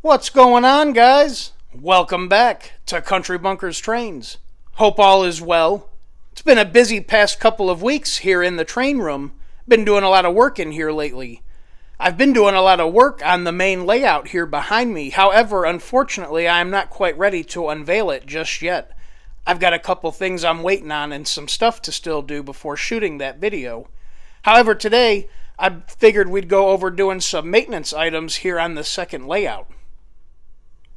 What's going on, guys? Welcome back to Country Bunkers Trains. Hope all is well. It's been a busy past couple of weeks here in the train room. Been doing a lot of work in here lately. I've been doing a lot of work on the main layout here behind me. However, unfortunately, I am not quite ready to unveil it just yet. I've got a couple things I'm waiting on and some stuff to still do before shooting that video. However, today, I figured we'd go over doing some maintenance items here on the second layout.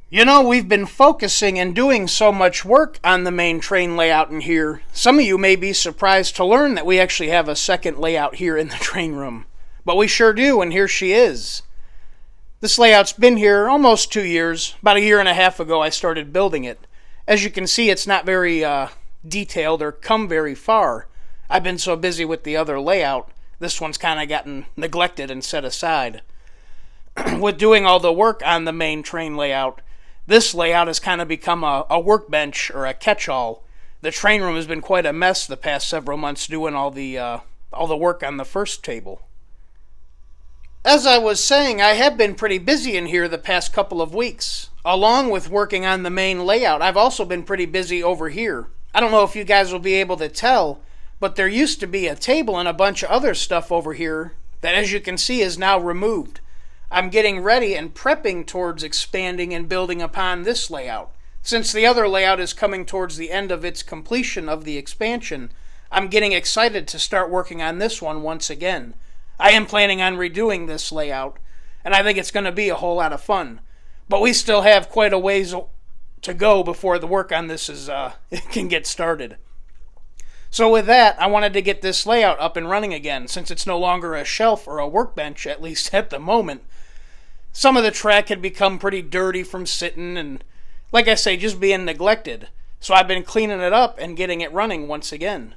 You know, we've been focusing and doing so much work on the main train layout in here. Some of you may be surprised to learn that we actually have a second layout here in the train room. But we sure do, and here she is. This layout's been here almost 2 years. About a year and a half ago I started building it. As you can see, it's not very detailed or come very far. I've been so busy with the other layout, this one's kind of gotten neglected and set aside. With doing all the work on the main train layout, this layout has kind of become a workbench or a catch-all. The train room has been quite a mess the past several months doing all the work on the first table. As I was saying, I have been pretty busy in here the past couple of weeks. Along with working on the main layout, I've also been pretty busy over here. I don't know if you guys will be able to tell, but there used to be a table and a bunch of other stuff over here that, as you can see, is now removed. I'm getting ready and prepping towards expanding and building upon this layout. Since the other layout is coming towards the end of its completion of the expansion, I'm getting excited to start working on this one once again. I am planning on redoing this layout, and I think it's going to be a whole lot of fun. But we still have quite a ways to go before the work on this can get started. So with that, I wanted to get this layout up and running again, since it's no longer a shelf or a workbench, at least at the moment. Some of the track had become pretty dirty from sitting and, like I say, just being neglected. So I've been cleaning it up and getting it running once again.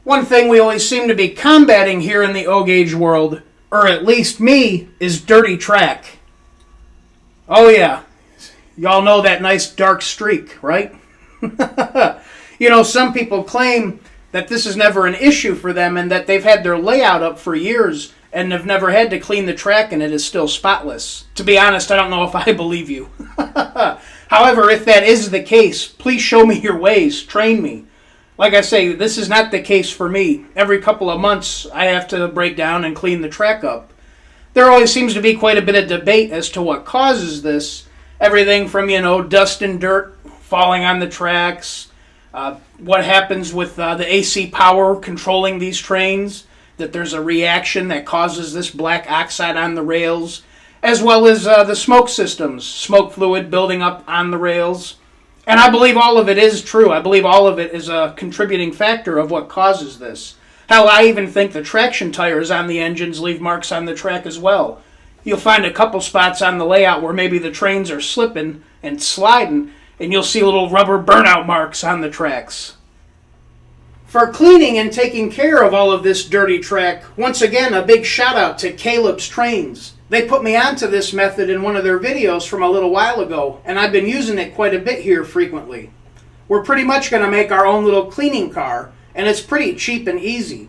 One thing we always seem to be combating here in the O-Gauge world, or at least me, is dirty track. Oh yeah, y'all know that nice dark streak, right? You know, some people claim that this is never an issue for them and that they've had their layout up for years and have never had to clean the track and it is still spotless. To be honest, I don't know if I believe you. However, if that is the case, please show me your ways, train me. Like I say, this is not the case for me. Every couple of months, I have to break down and clean the track up. There always seems to be quite a bit of debate as to what causes this. Everything from, dust and dirt falling on the tracks, what happens with the AC power controlling these trains, that there's a reaction that causes this black oxide on the rails, as well as the smoke systems, smoke fluid building up on the rails. And I believe all of it is true. I believe all of it is a contributing factor of what causes this. Hell, I even think the traction tires on the engines leave marks on the track as well. You'll find a couple spots on the layout where maybe the trains are slipping and sliding, and you'll see little rubber burnout marks on the tracks. For cleaning and taking care of all of this dirty track, once again, a big shout out to Caleb's Trains. They put me onto this method in one of their videos from a little while ago, and I've been using it quite a bit here frequently. We're pretty much going to make our own little cleaning car, and it's pretty cheap and easy.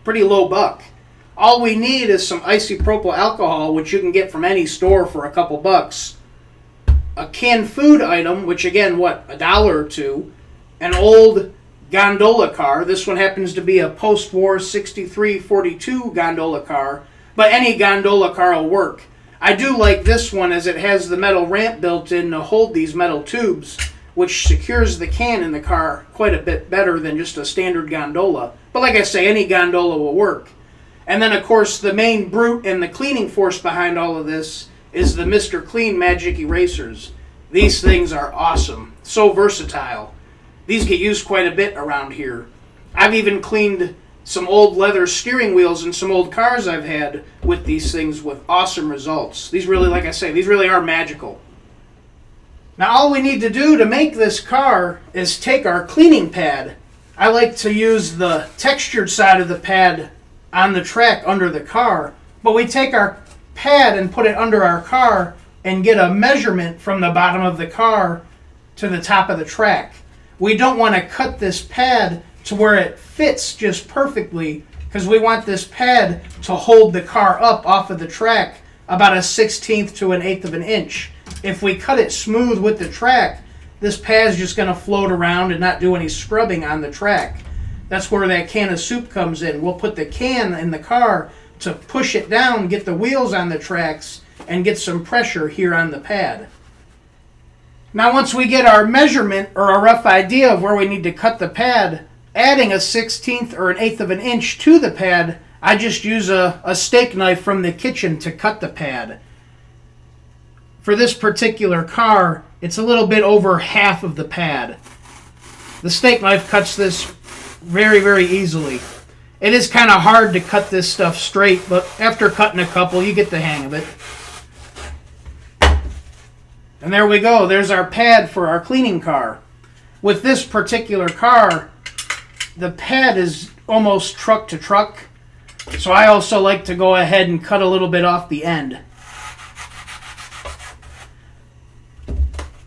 Pretty low buck. All we need is some isopropyl alcohol, which you can get from any store for a couple bucks. A canned food item, which again, $1 or $2. An old gondola car. This one happens to be a post-war 6342 gondola car, but any gondola car will work. I do like this one as it has the metal ramp built in to hold these metal tubes, which secures the can in the car quite a bit better than just a standard gondola. But like I say, any gondola will work. And then of course the main brute and the cleaning force behind all of this is the Mr. Clean Magic Erasers. These things are awesome, so versatile. These get used quite a bit around here. I've even cleaned some old leather steering wheels and some old cars I've had with these things with awesome results. These really, like I say, these really are magical. Now all we need to do to make this car is take our cleaning pad. I like to use the textured side of the pad on the track under the car, but we take our pad and put it under our car and get a measurement from the bottom of the car to the top of the track. We don't want to cut this pad to where it fits just perfectly because we want this pad to hold the car up off of the track about a 1/16 to an 1/8 of an inch. If we cut it smooth with the track, this pad's just going to float around and not do any scrubbing on the track. That's where that can of soup comes in. We'll put the can in the car to push it down, get the wheels on the tracks, and get some pressure here on the pad. Now once we get our measurement or a rough idea of where we need to cut the pad, adding a 1/16 or an 1/8 of an inch to the pad, I just use a steak knife from the kitchen to cut the pad. For this particular car, it's a little bit over half of the pad. The steak knife cuts this very, very easily. It is kind of hard to cut this stuff straight, but after cutting a couple, you get the hang of it. And there we go. There's our pad for our cleaning car. With this particular car, the pad is almost truck to truck, so I also like to go ahead and cut a little bit off the end.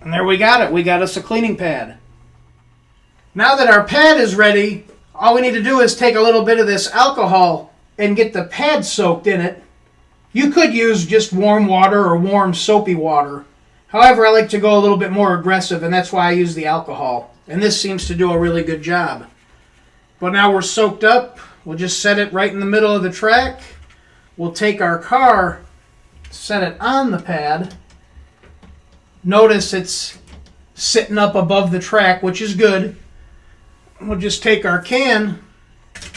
And there we got it. We got us a cleaning pad. Now that our pad is ready, all we need to do is take a little bit of this alcohol and get the pad soaked in it. You could use just warm water or warm soapy water. However, I like to go a little bit more aggressive, and that's why I use the alcohol. And this seems to do a really good job. But now we're soaked up. We'll just set it right in the middle of the track. We'll take our car, set it on the pad. Notice it's sitting up above the track, which is good. We'll just take our can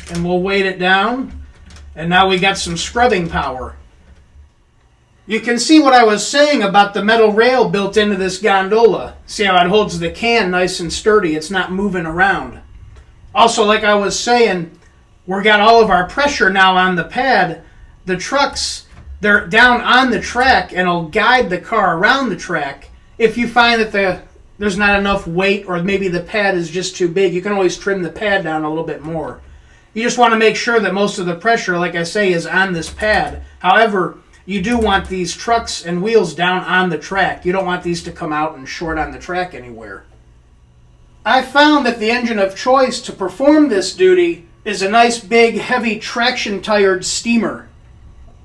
and we'll weight it down. And now we got some scrubbing power. You can see what I was saying about the metal rail built into this gondola. See how it holds the can nice and sturdy. It's not moving around. Also, like I was saying, we've got all of our pressure now on the pad. The trucks, they're down on the track and it'll guide the car around the track. If you find that there's not enough weight or maybe the pad is just too big, you can always trim the pad down a little bit more. You just want to make sure that most of the pressure, like I say, is on this pad. However, you do want these trucks and wheels down on the track. You don't want these to come out and short on the track anywhere. I found that the engine of choice to perform this duty is a nice big heavy traction tired steamer.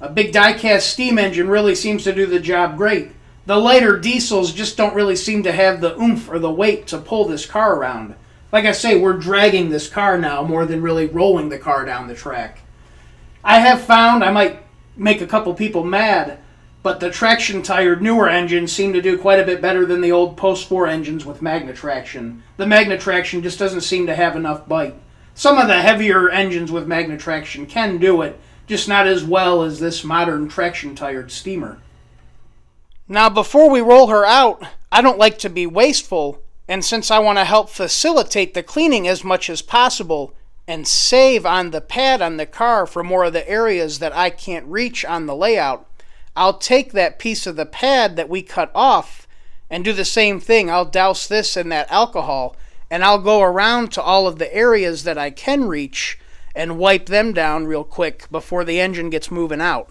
A big die-cast steam engine really seems to do the job great. The lighter diesels just don't really seem to have the oomph or the weight to pull this car around. Like I say, we're dragging this car now more than really rolling the car down the track. I have found, I might make a couple people mad, but the traction-tired newer engines seem to do quite a bit better than the old post-war engines with magnet traction. The magnet traction just doesn't seem to have enough bite. Some of the heavier engines with magnet traction can do it, just not as well as this modern traction-tired steamer. Now, before we roll her out, I don't like to be wasteful, and since I want to help facilitate the cleaning as much as possible and save on the pad on the car for more of the areas that I can't reach on the layout, I'll take that piece of the pad that we cut off and do the same thing. I'll douse this in that alcohol, and I'll go around to all of the areas that I can reach and wipe them down real quick before the engine gets moving out.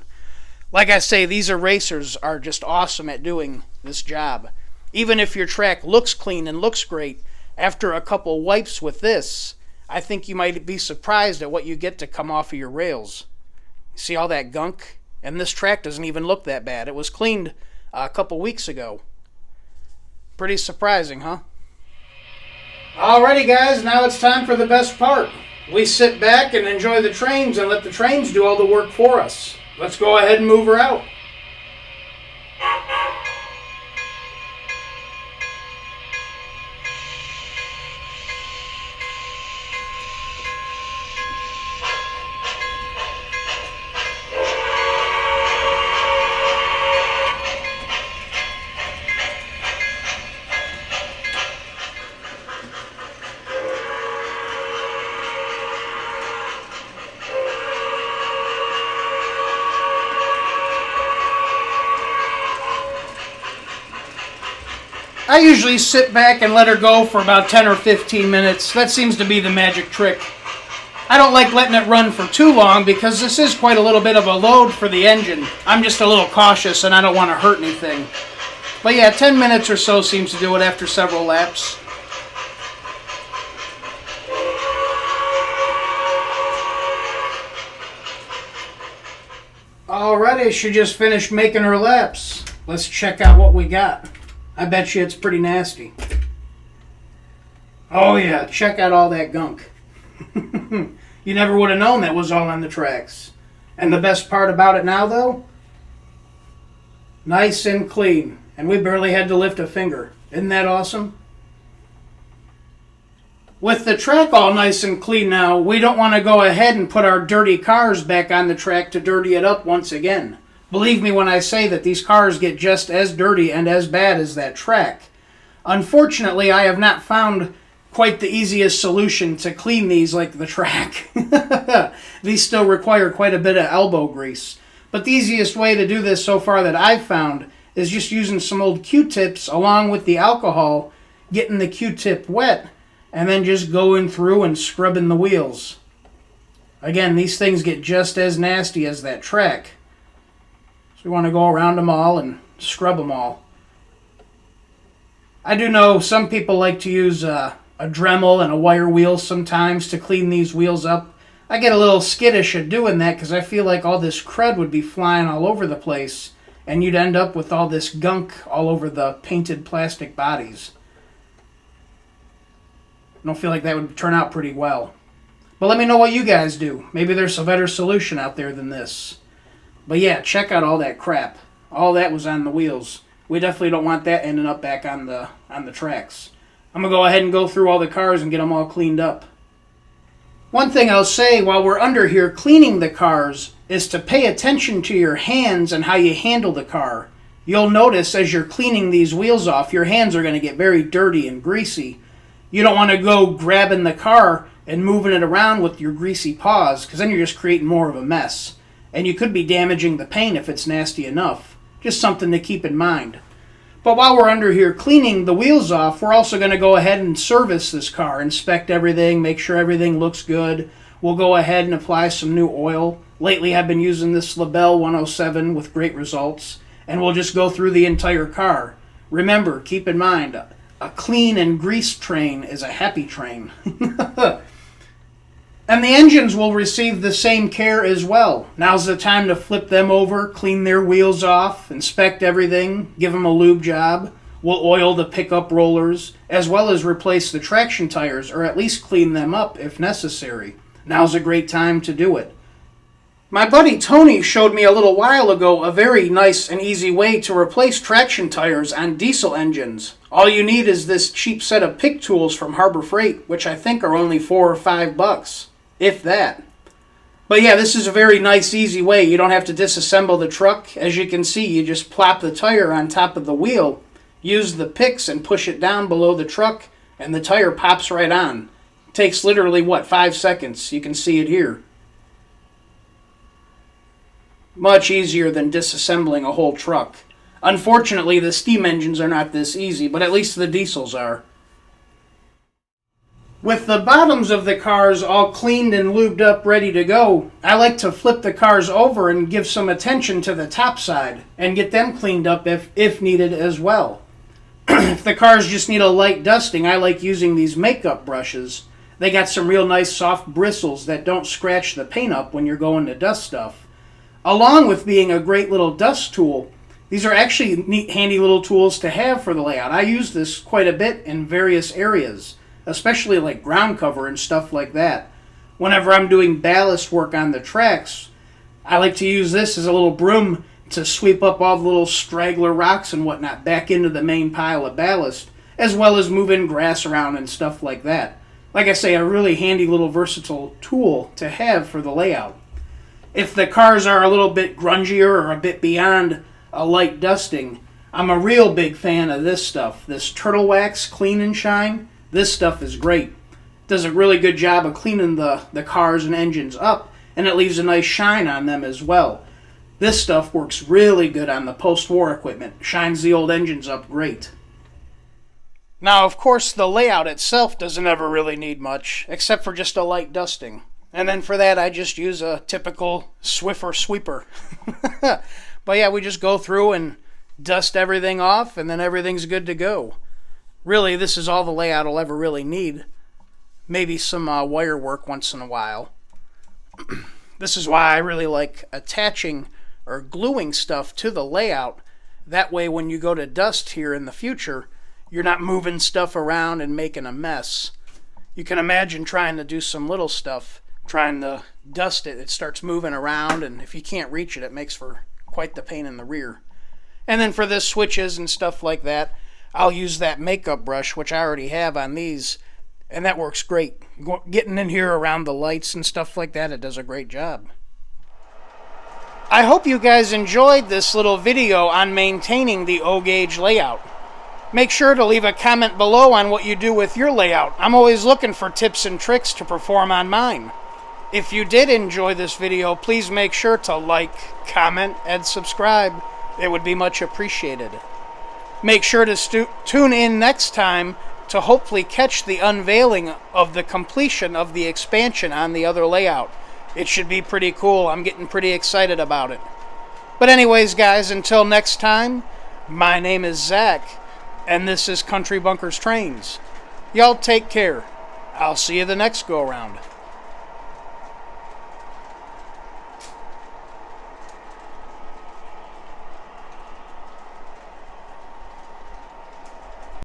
Like I say, these erasers are just awesome at doing this job. Even if your track looks clean and looks great, after a couple wipes with this, I think you might be surprised at what you get to come off of your rails. See all that gunk? And this track doesn't even look that bad. It was cleaned a couple weeks ago. Pretty surprising, huh? Alrighty guys, now it's time for the best part. We sit back and enjoy the trains and let the trains do all the work for us. Let's go ahead and move her out. I usually sit back and let her go for about 10 or 15 minutes. That seems to be the magic trick. I don't like letting it run for too long because this is quite a little bit of a load for the engine. I'm just a little cautious and I don't want to hurt anything. But yeah, 10 minutes or so seems to do it after several laps. Alrighty, she just finished making her laps. Let's check out what we got. I bet you it's pretty nasty. Oh yeah, check out all that gunk. You never would have known that was all on the tracks. And the best part about it now, though, nice and clean. And we barely had to lift a finger. Isn't that awesome? With the track all nice and clean now, we don't want to go ahead and put our dirty cars back on the track to dirty it up once again. Believe me when I say that these cars get just as dirty and as bad as that track. Unfortunately, I have not found quite the easiest solution to clean these like the track. These still require quite a bit of elbow grease. But the easiest way to do this so far that I've found is just using some old Q-tips along with the alcohol, getting the Q-tip wet, and then just going through and scrubbing the wheels. Again, these things get just as nasty as that track. So we want to go around them all and scrub them all. I do know some people like to use a Dremel and a wire wheel sometimes to clean these wheels up. I get a little skittish at doing that because I feel like all this crud would be flying all over the place and you'd end up with all this gunk all over the painted plastic bodies. I don't feel like that would turn out pretty well. But let me know what you guys do. Maybe there's a better solution out there than this. But yeah, check out all that crap. All that was on the wheels. We definitely don't want that ending up back on the tracks. I'm going to go ahead and go through all the cars and get them all cleaned up. One thing I'll say while we're under here cleaning the cars is to pay attention to your hands and how you handle the car. You'll notice as you're cleaning these wheels off, your hands are going to get very dirty and greasy. You don't want to go grabbing the car and moving it around with your greasy paws because then you're just creating more of a mess. And you could be damaging the paint if it's nasty enough. Just something to keep in mind. But while we're under here cleaning the wheels off, we're also going to go ahead and service this car, inspect everything, make sure everything looks good. We'll go ahead and apply some new oil. Lately I've been using this LaBelle 107 with great results. And we'll just go through the entire car. Remember, keep in mind, a clean and greased train is a happy train. And the engines will receive the same care as well. Now's the time to flip them over, clean their wheels off, inspect everything, give them a lube job. We'll oil the pickup rollers, as well as replace the traction tires, or at least clean them up if necessary. Now's a great time to do it. My buddy Tony showed me a little while ago a very nice and easy way to replace traction tires on diesel engines. All you need is this cheap set of pick tools from Harbor Freight, which I think are only $4 or $5, if that. But yeah, this is a very nice, easy way. You don't have to disassemble the truck. As you can see, you just plop the tire on top of the wheel, use the picks and push it down below the truck, and the tire pops right on. It takes literally, 5 seconds? You can see it here. Much easier than disassembling a whole truck. Unfortunately, the steam engines are not this easy, but at least the diesels are. With the bottoms of the cars all cleaned and lubed up, ready to go, I like to flip the cars over and give some attention to the top side and get them cleaned up if needed as well. If the cars just need a light dusting, I like using these makeup brushes. They got some real nice soft bristles that don't scratch the paint up when you're going to dust stuff. Along with being a great little dust tool, these are actually neat, handy little tools to have for the layout. I use this quite a bit in various areas, especially like ground cover and stuff like that. Whenever I'm doing ballast work on the tracks, I like to use this as a little broom to sweep up all the little straggler rocks and whatnot back into the main pile of ballast, as well as moving grass around and stuff like that. Like I say, a really handy little versatile tool to have for the layout. If the cars are a little bit grungier or a bit beyond a light dusting, I'm a real big fan of this stuff. This Turtle Wax Clean and Shine. This stuff is great. Does a really good job of cleaning the cars and engines up, and it leaves a nice shine on them as well. This stuff works really good on the post-war equipment. Shines the old engines up great. Now, of course, the layout itself doesn't ever really need much, except for just a light dusting. And then for that, I just use a typical Swiffer sweeper. But yeah, we just go through and dust everything off, and then everything's good to go. Really, this is all the layout will ever really need. Maybe some wire work once in a while. This is why I really like attaching or gluing stuff to the layout. That way when you go to dust here in the future, you're not moving stuff around and making a mess. You can imagine trying to do some little stuff, trying to dust it. It starts moving around, and if you can't reach it, it makes for quite the pain in the rear. And then for the switches and stuff like that, I'll use that makeup brush, which I already have on these, and that works great. Getting in here around the lights and stuff like that, it does a great job. I hope you guys enjoyed this little video on maintaining the O-gauge layout. Make sure to leave a comment below on what you do with your layout. I'm always looking for tips and tricks to perform on mine. If you did enjoy this video, please make sure to like, comment, and subscribe. It would be much appreciated. Make sure to tune in next time to hopefully catch the unveiling of the completion of the expansion on the other layout. It should be pretty cool. I'm getting pretty excited about it. But anyways, guys, until next time, my name is Zach, and this is Country Bunkers Trains. Y'all take care. I'll see you the next go-around.